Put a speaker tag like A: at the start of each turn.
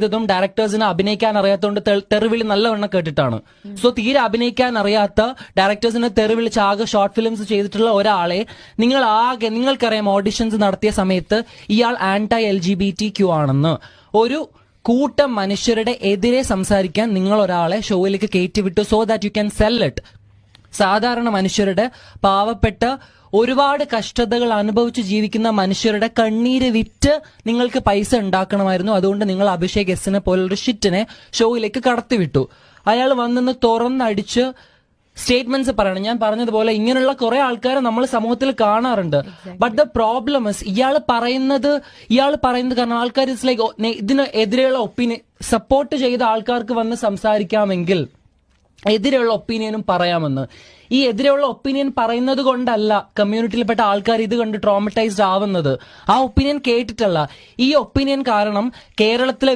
A: ഇതും ഡയറക്ടേഴ്സിന് അഭിനയിക്കാൻ അറിയാത്തതുകൊണ്ട് തെറിവിളി നല്ലവണ്ണം കേട്ടിട്ടാണ്. സോ തീരെ അഭിനയിക്കാൻ അറിയാത്ത ഡയറക്ടേഴ്സിന് തെറിവിളിച്ച് ആകെ ഷോർട്ട് ഫിലിംസ് ചെയ്തിട്ടുള്ള ഒരാളെ നിങ്ങൾക്കറിയാം ഓഡിഷൻസ് നടത്തിയ സമയത്ത് ഇയാൾ ആന്റൈ LGBTQ ആണെന്ന് ഒരു കൂട്ടം മനുഷ്യരുടെ എതിരെ സംസാരിക്കാൻ നിങ്ങൾ ഒരാളെ ഷോയിലേക്ക് കയറ്റിവിട്ടു so that you can sell it. സാധാരണ മനുഷ്യരുടെ പാവപ്പെട്ട ഒരുപാട് കഷ്ടതകൾ അനുഭവിച്ച് ജീവിക്കുന്ന മനുഷ്യരുടെ കണ്ണീര് വിറ്റ് നിങ്ങൾക്ക് പൈസ ഉണ്ടാക്കണമായിരുന്നു. അതുകൊണ്ട് നിങ്ങൾ അഭിഷേക് എസിനെ പോലൊരു ഷിറ്റിനെ ഷോയിലേക്ക് കടത്തിവിട്ടു. അയാൾ വന്നെന്ന് തുറന്നടിച്ച് സ്റ്റേറ്റ്മെന്റ്സ് പറയണം. ഞാൻ പറഞ്ഞതുപോലെ ഇങ്ങനെയുള്ള കുറെ ആൾക്കാരെ നമ്മൾ സമൂഹത്തിൽ കാണാറുണ്ട്. ബട്ട് ദ പ്രോബ്ലം ഇസ് ഇയാൾ പറയുന്നത് കാരണം ആൾക്കാർ ഇറ്റ്സ് ലൈക്ക് ഇതിന് എതിരെയുള്ള ഒപ്പീനിയൻ സപ്പോർട്ട് ചെയ്ത ആൾക്കാർക്ക് വന്ന് സംസാരിക്കാമെങ്കിൽ എതിരെയുള്ള ഒപ്പീനിയനും പറയാമെന്ന്. ഈ എതിരെയുള്ള ഒപ്പീനിയൻ പറയുന്നത് കൊണ്ടല്ല കമ്മ്യൂണിറ്റിയിൽപ്പെട്ട ആൾക്കാർ ഇത് കണ്ട് ട്രോമറ്റൈസ്ഡ് ആവുന്നത്. ആ ഒപ്പീനിയൻ കേട്ടിട്ടല്ല. ഈ ഒപ്പീനിയൻ കാരണം കേരളത്തിലെ